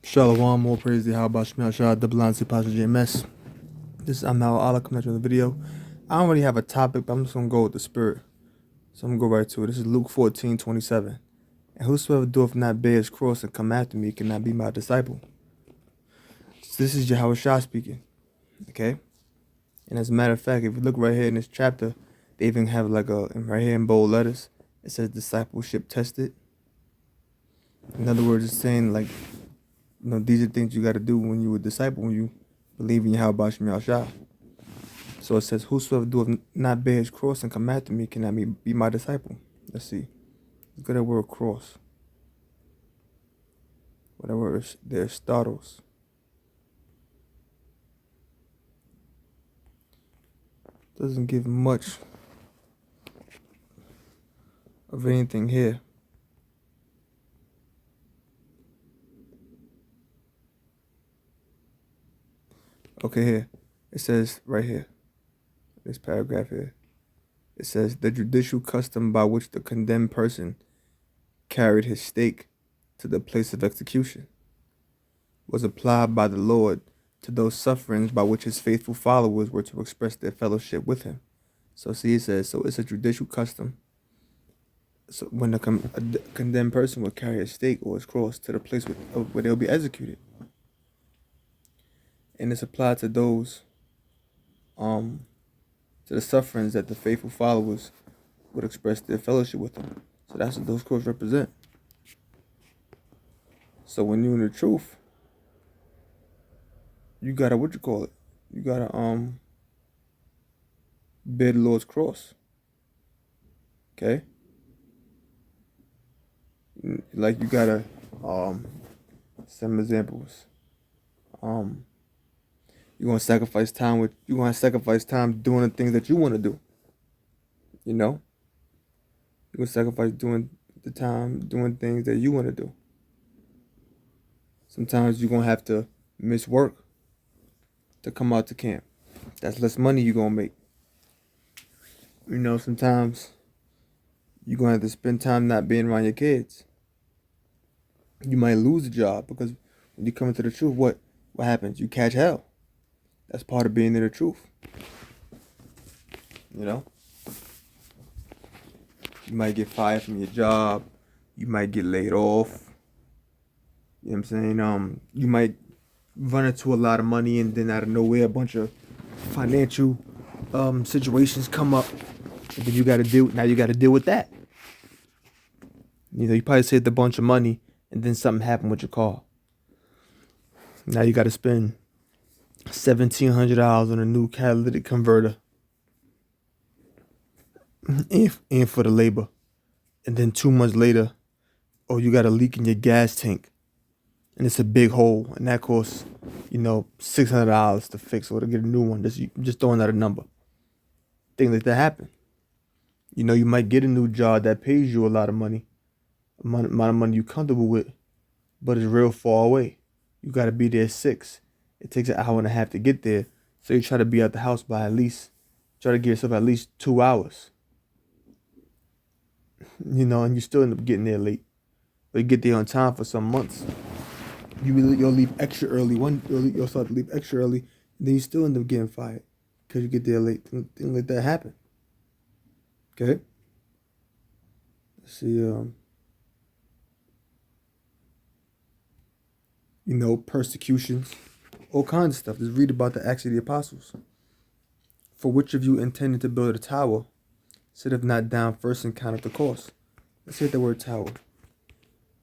Shalom, more praise the how about Shemel Shah, the blind Pastor JMS. I'm now Allah coming at you with a video. I don't really have a topic, but I'm just gonna go with the spirit. So I'm gonna go right to it. This is Luke 14:27. And whosoever doeth not bear his cross and come after me cannot be my disciple. So this is Yahweh Shah speaking. Okay? And as a matter of fact, if you look right here in this chapter, they even have like right here in bold letters, it says discipleship tested. In other words, it's saying like, these are things you got to do when you a disciple, when you believe in Yahweh Shemel Shah. So it says, whosoever doeth not bear his cross and come after me cannot be my disciple. Let's see. Look at that word cross. Whatever is there, startles. Doesn't give much of anything here. Okay, here. It says right here. This paragraph here. It says the judicial custom by which the condemned person carried his stake to the place of execution was applied by the Lord to those sufferings by which his faithful followers were to express their fellowship with him. So see, it says, so it's a judicial custom. So when a condemned person would carry his stake or his cross to the place where they'll be executed. And it's applied to those, to the sufferings that the faithful followers would express their fellowship with him. So that's what those crosses represent. So when you're in the truth, you gotta, you gotta bear the Lord's cross. Okay? Like you gotta some examples. You're gonna sacrifice time doing the things that you want to do. You're gonna sacrifice doing things that you want to do. Sometimes you're gonna have to miss work to come out to camp. That's less money you're gonna make. Sometimes you're gonna have to spend time not being around your kids. You might lose a job because when you come into the truth, what happens? You catch hell. That's part of being in the truth. You might get fired from your job. You might get laid off. You know what I'm saying? You might run into a lot of money and then out of nowhere a bunch of financial situations come up. And then you gotta deal with that. You probably saved a bunch of money and then something happened with your car. Now you gotta spend $1,700 on a new catalytic converter and for the labor. And then 2 months later, you got a leak in your gas tank. And it's a big hole. And that costs, $600 to fix or to get a new one. Just throwing out a number. Things like that happen. You might get a new job that pays you a lot of money. Amount of money you're comfortable with. But it's real far away. You got to be there at 6. It takes an hour and a half to get there. So you try to be at the house by try to give yourself at least 2 hours. And you still end up getting there late. But you get there on time for some months. You'll leave extra early. You'll start to leave extra early. And then you still end up getting fired. Because you get there late. Things like that happen. Okay? Let's see, persecutions. All kinds of stuff. Just read about the Acts of the Apostles. For which of you intended to build a tower, sitteth not down first and counteth the cost. Let's hit the word tower.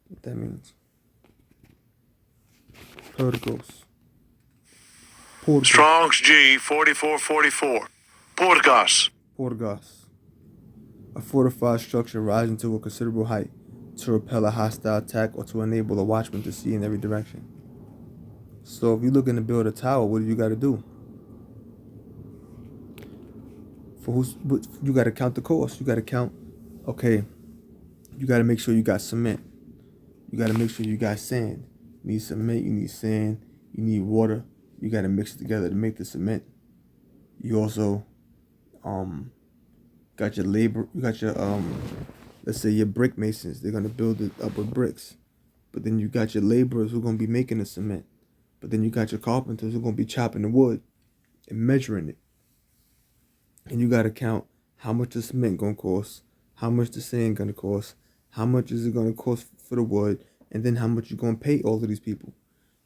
What that means. Porticos. Strong's G 4444. Porticos. Porticos. A fortified structure rising to a considerable height to repel a hostile attack or to enable a watchman to see in every direction. So if you're looking to build a tower, what do you got to do? You got to count the cost. You got to count, okay, you got to make sure you got cement. You got to make sure you got sand. You need cement, you need sand, you need water. You got to mix it together to make the cement. You also got your labor, you got your, let's say your brick masons. They're going to build it up with bricks. But then you got your laborers who are going to be making the cement. But then you got your carpenters who are going to be chopping the wood and measuring it. And you got to count how much the cement going to cost, how much the sand going to cost, how much is it going to cost for the wood, and then how much you're going to pay all of these people.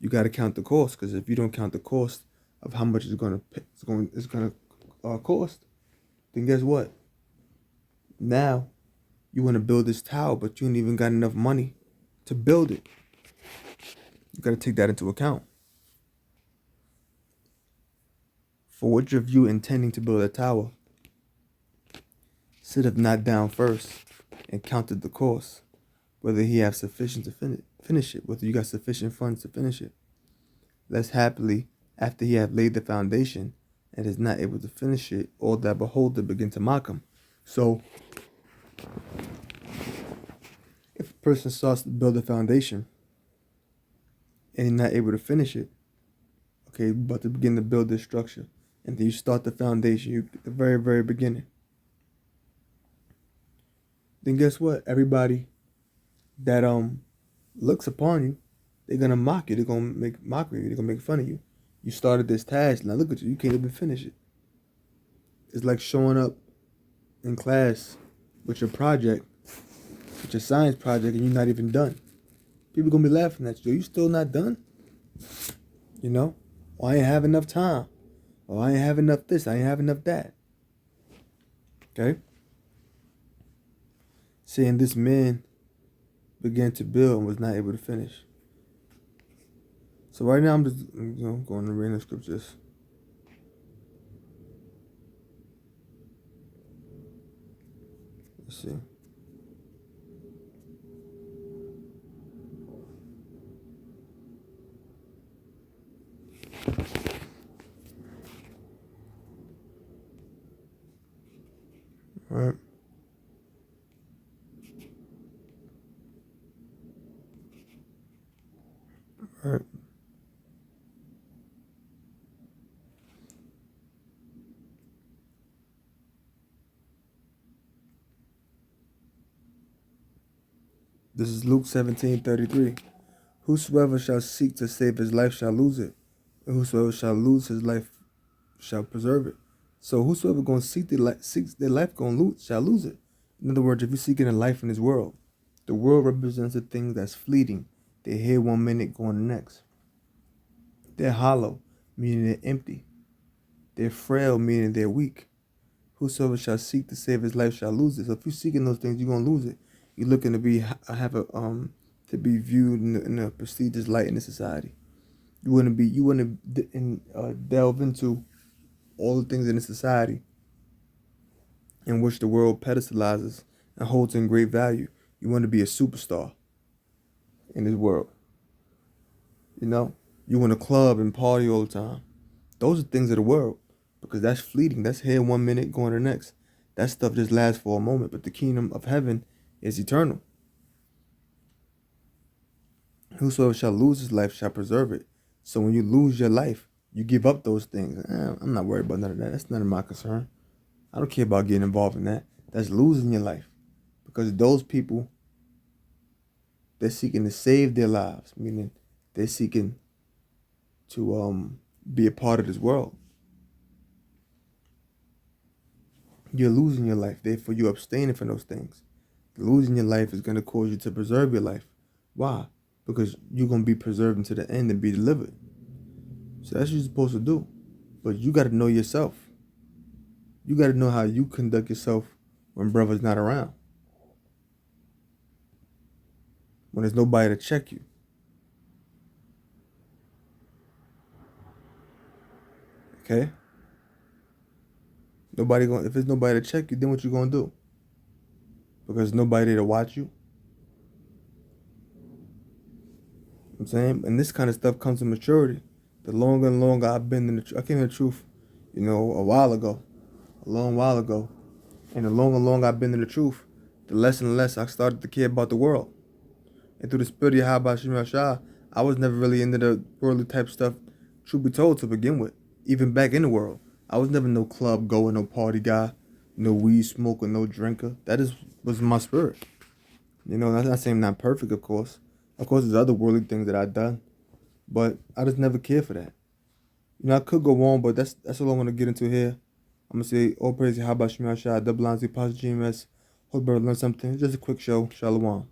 You got to count the cost, because if you don't count the cost of how much it's going to cost, then guess what? Now you want to build this tower, but you ain't even got enough money to build it. You got to take that into account. For what of you intending to build a tower, sit not down first and counted the cost, whether he have sufficient to finish it, whether you got sufficient funds to finish it. Lest happily, after he have laid the foundation and is not able to finish it, all that beholder begin to mock him. So, if a person starts to build a foundation and he's not able to finish it, okay, about to begin to build this structure, and then you start the foundation, at the very, very beginning, then guess what? Everybody that looks upon you, they're gonna mock you. They're gonna make mockery. They're gonna make fun of you. You started this task. Now look at you. You can't even finish it. It's like showing up in class with your project, with your science project, and you're not even done. People gonna be laughing at you. You still not done? You know? Or I ain't have enough time. Or I ain't have enough this. I ain't have enough that. Okay? Saying this man began to build and was not able to finish. So right now I'm just going to read the scriptures. Let's see. All right. All right. This is Luke 17:33. Whosoever shall seek to save his life shall lose it, and whosoever shall lose his life shall preserve it. So whosoever gonna seeks their life shall lose it. In other words, if you're seeking a life in this world, the world represents a thing that's fleeting. They're here 1 minute, going the next. They're hollow, meaning they're empty. They're frail, meaning they're weak. Whosoever shall seek to save his life shall lose it. So if you're seeking those things, you're gonna lose it. You're looking to be to be viewed in a prestigious light in the society. You want to delve into all the things in the society in which the world pedestalizes and holds in great value. You want to be a superstar in this world. You know, you want to club and party all the time. Those are things of the world, because that's fleeting. That's here 1 minute, going to the next. That stuff just lasts for a moment, but the kingdom of heaven is eternal. Whosoever shall lose his life shall preserve it. So when you lose your life, you give up those things. I'm not worried about none of that. That's none of my concern. I don't care about getting involved in that. That's losing your life. Because those people, they're seeking to save their lives, meaning they're seeking to be a part of this world. You're losing your life. Therefore, you're abstaining from those things. Losing your life is going to cause you to preserve your life. Why? Because you're going to be preserved until the end and be delivered. So that's what you're supposed to do. But you got to know yourself. You got to know how you conduct yourself when brother's not around. When there's nobody to check you. Okay? If there's nobody to check you, then what you going to do? Because there's nobody there to watch you. I'm saying, and this kind of stuff comes to maturity. The longer and longer I've been I came to the truth, a long while ago, and the longer and longer I've been in the truth, the less and less I started to care about the world. And through the spirit of Yahweh Shem Shah, I was never really into the worldly type stuff, truth be told, to begin with. Even back in the world, I was never no club goer, no party guy, no weed smoker, no drinker. Was my spirit. I'm not saying I'm not perfect, of course. Of course, there's other worldly things that I've done, but I just never cared for that. I could go on, but that's all I want to get into here. I'm gonna say all praise Yahweh Shemi Shai, double line, Pastor GMS. Hope you learned something. Just a quick show. Shalom.